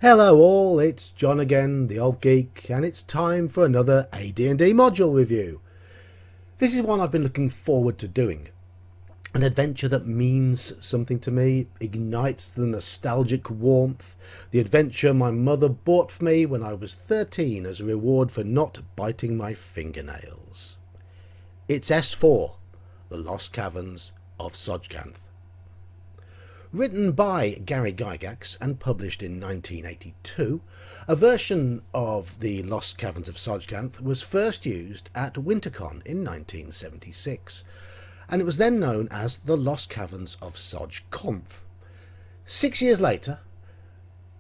Hello all, it's John again, the old geek, and it's time for another AD&D module review. This is one I've been looking forward to doing. An adventure that means something to me, ignites the nostalgic warmth, the adventure my mother bought for me when I was 13 as a reward for not biting my fingernails. It's S4, The Lost Caverns of Tsojcanth. Written by Gary Gygax and published in 1982, a version of The Lost Caverns of Tsojcanth was first used at WinterCon in 1976, and it was then known as The Lost Caverns of Tsojcanth. 6 years later,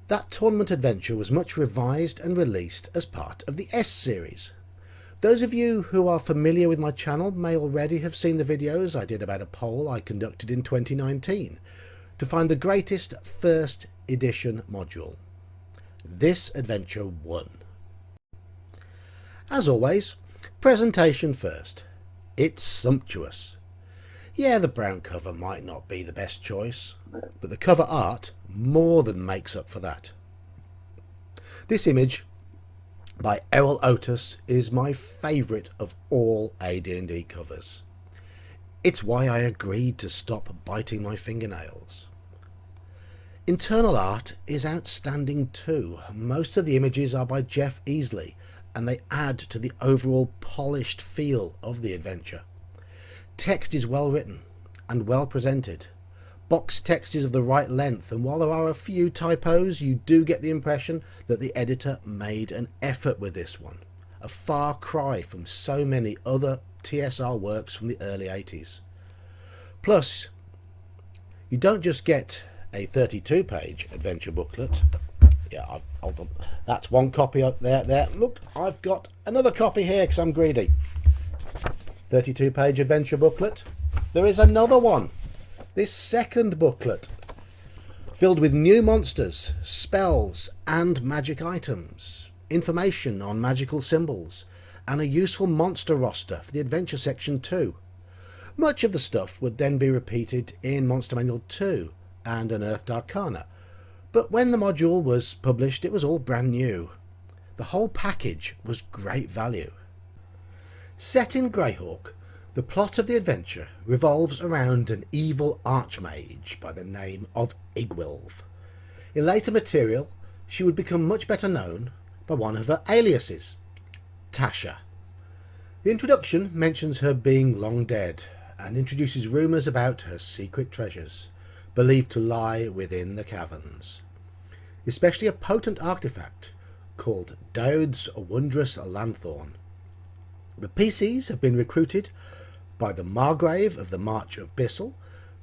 that tournament adventure was much revised and released as part of the S series. Those of you who are familiar with my channel may already have seen the videos I did about a poll I conducted in 2019. To find the greatest first edition module. This adventure won. As always, presentation first. It's sumptuous. Yeah, the brown cover might not be the best choice, but the cover art more than makes up for that. This image by Errol Otis is my favourite of all AD&D covers. It's why I agreed to stop biting my fingernails. Internal art is outstanding too. Most of the images are by Jeff Easley, and they add to the overall polished feel of the adventure. Text is well written and well presented. Box text is of the right length, and while there are a few typos, you do get the impression that the editor made an effort with this one. A far cry from so many other TSR works from the early 80s. Plus, you don't just get a 32-page adventure booklet. Yeah, hold on. That's one copy up there. Look, I've got another copy here because I'm greedy. 32-page adventure booklet. There is another one. This second booklet, filled with new monsters, spells, and magic items, information on magical symbols, and a useful monster roster for the adventure section too. Much of the stuff would then be repeated in Monster Manual 2 and Unearthed Arcana, but when the module was published it was all brand new. The whole package was great value. Set in Greyhawk, the plot of the adventure revolves around an evil archmage by the name of Igwilv. In later material she would become much better known by one of her aliases, Tasha. The introduction mentions her being long dead and introduces rumours about her secret treasures, believed to lie within the caverns, especially a potent artifact called Dowd's Wondrous Lanthorn. The PCs have been recruited by the Margrave of the March of Bissell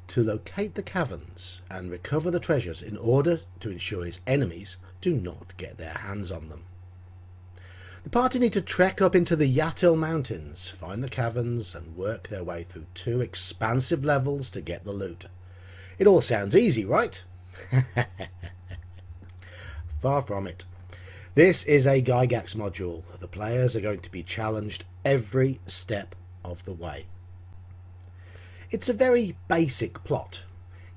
to locate the caverns and recover the treasures in order to ensure his enemies do not get their hands on them. The party need to trek up into the Yatil Mountains, find the caverns and work their way through 2 expansive levels to get the loot. It all sounds easy, right? Far from it. This is a Gygax module. The players are going to be challenged every step of the way. It's a very basic plot.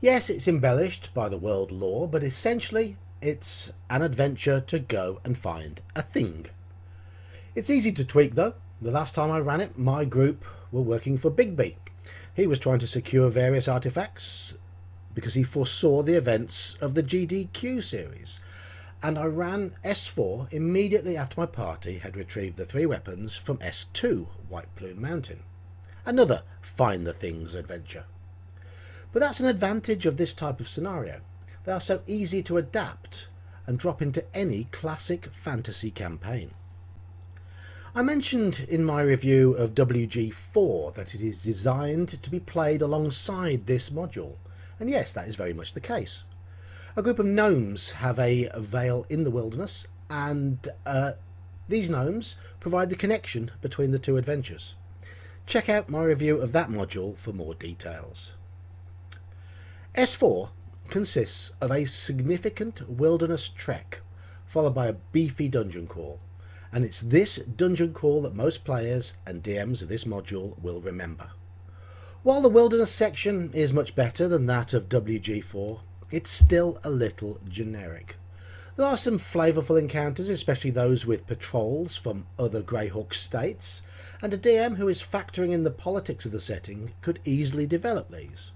Yes, it's embellished by the world lore, but essentially it's an adventure to go and find a thing. It's easy to tweak though. The last time I ran it, my group were working for Bigby. He was trying to secure various artifacts because he foresaw the events of the GDQ series, and I ran S4 immediately after my party had retrieved the 3 weapons from S2 White Plume Mountain. Another find the things adventure. But that's an advantage of this type of scenario. They are so easy to adapt and drop into any classic fantasy campaign. I mentioned in my review of WG4 that it is designed to be played alongside this module. And yes, that is very much the case. A group of gnomes have a vale in the wilderness, and these gnomes provide the connection between the 2 adventures. Check out my review of that module for more details. S4 consists of a significant wilderness trek, followed by a beefy dungeon crawl, and it's this dungeon crawl that most players and DMs of this module will remember. While the wilderness section is much better than that of WG4, it's still a little generic. There are some flavourful encounters, especially those with patrols from other Greyhawk states, and a DM who is factoring in the politics of the setting could easily develop these.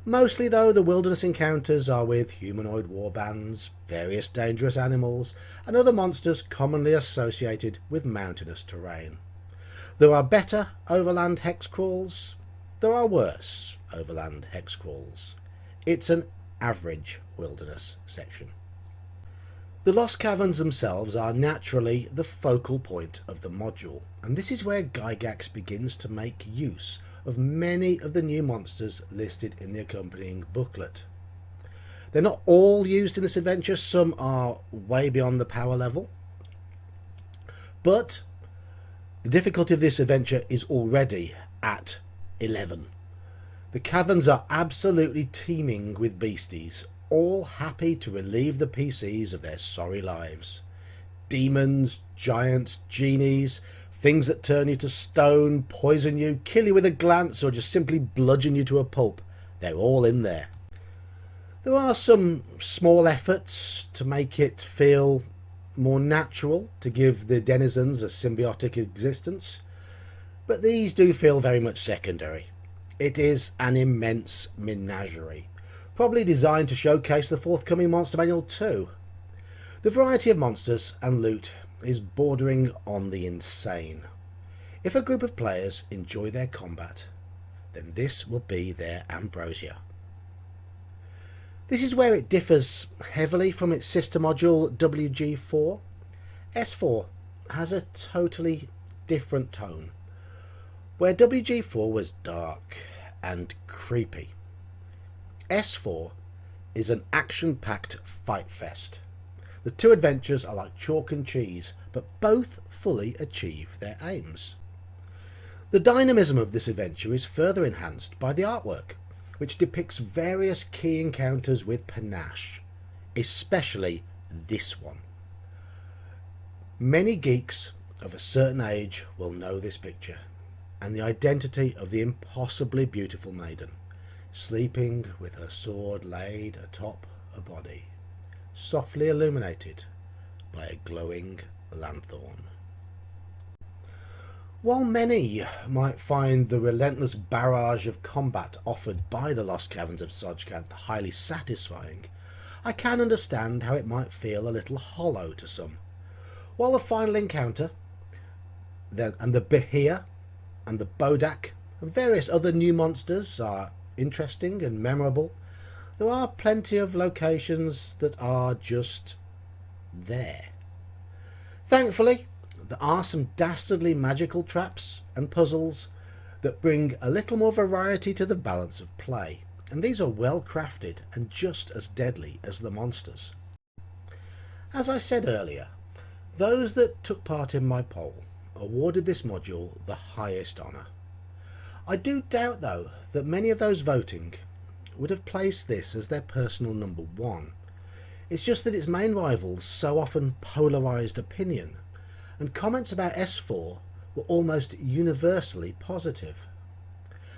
Mostly though, the wilderness encounters are with humanoid warbands, various dangerous animals, and other monsters commonly associated with mountainous terrain. There are better overland hex crawls, there are worse overland hex crawls. It's an average wilderness section. The Lost Caverns themselves are naturally the focal point of the module, and this is where Gygax begins to make use of many of the new monsters listed in the accompanying booklet. They're not all used in this adventure, some are way beyond the power level, but the difficulty of this adventure is already at 11. The caverns are absolutely teeming with beasties, all happy to relieve the PCs of their sorry lives. Demons, giants, genies, things that turn you to stone, poison you, kill you with a glance, or just simply bludgeon you to a pulp. They're all in there. There are some small efforts to make it feel more natural, to give the denizens a symbiotic existence, but these do feel very much secondary. It is an immense menagerie, probably designed to showcase the forthcoming Monster Manual too. The variety of monsters and loot is bordering on the insane. If a group of players enjoy their combat, then this will be their ambrosia. This is where it differs heavily from its sister module WG4. S4 has a totally different tone, where WG4 was dark and creepy. S4 is an action-packed fight fest. The two adventures are like chalk and cheese, but both fully achieve their aims. The dynamism of this adventure is further enhanced by the artwork, which depicts various key encounters with panache, especially this one. Many geeks of a certain age will know this picture, and the identity of the impossibly beautiful maiden, sleeping with her sword laid atop a body, softly illuminated by a glowing lanthorn. While many might find the relentless barrage of combat offered by the Lost Caverns of Tsojcanth highly satisfying, I can understand how it might feel a little hollow to some. While the final encounter, and the Behir, and the Bodak, and various other new monsters are interesting and memorable, there are plenty of locations that are just there. Thankfully, there are some dastardly magical traps and puzzles that bring a little more variety to the balance of play, and these are well crafted and just as deadly as the monsters. As I said earlier, those that took part in my poll awarded this module the highest honour. I do doubt though that many of those voting would have placed this as their personal number one. It's just that its main rivals so often polarised opinion, and comments about S4 were almost universally positive.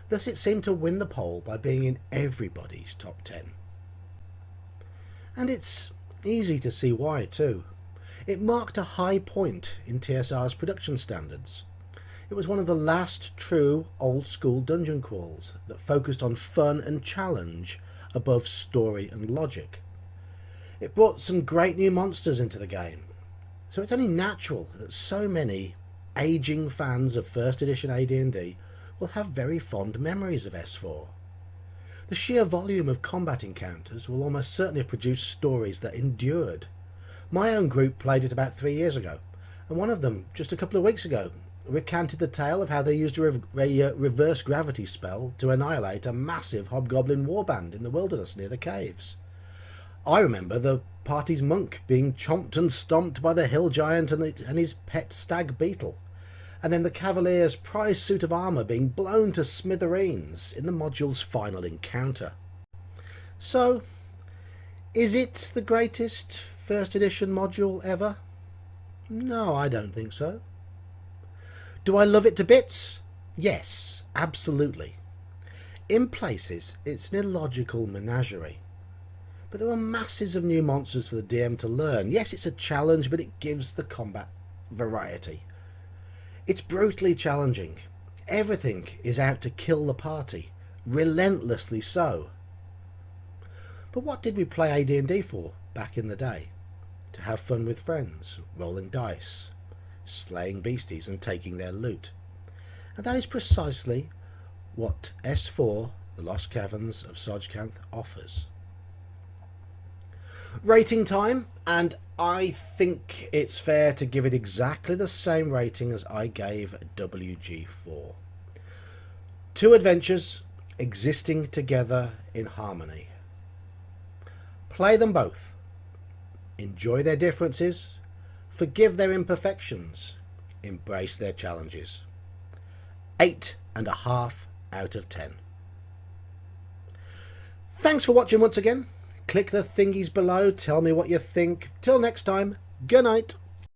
Thus it seemed to win the poll by being in everybody's top 10. And it's easy to see why too. It marked a high point in TSR's production standards. It was one of the last true old-school dungeon crawls that focused on fun and challenge above story and logic. It brought some great new monsters into the game, so it's only natural that so many ageing fans of first edition AD&D will have very fond memories of S4. The sheer volume of combat encounters will almost certainly have produced stories that endured. My own group played it about 3 years ago, and one of them, just a couple of weeks ago, recanted the tale of how they used a reverse gravity spell to annihilate a massive hobgoblin warband in the wilderness near the caves. I remember the party's monk being chomped and stomped by the hill giant and his pet stag beetle, and then the cavalier's prize suit of armour being blown to smithereens in the module's final encounter. So, is it the greatest first edition module ever? No, I don't think so. Do I love it to bits? Yes, absolutely. In places, it's an illogical menagerie. But there are masses of new monsters for the DM to learn. Yes, it's a challenge, but it gives the combat variety. It's brutally challenging. Everything is out to kill the party, relentlessly so. But what did we play AD&D for back in the day? To have fun with friends, rolling dice, slaying beasties and taking their loot. And that is precisely what S4, The Lost Caverns of Tsojcanth, offers. Rating time, and I think it's fair to give it exactly the same rating as I gave WG4. 2 adventures existing together in harmony. Play them both. Enjoy their differences. Forgive their imperfections. Embrace their challenges. 8.5 out of 10. Thanks for watching once again. Click the thingies below. Tell me what you think. Till next time, good night.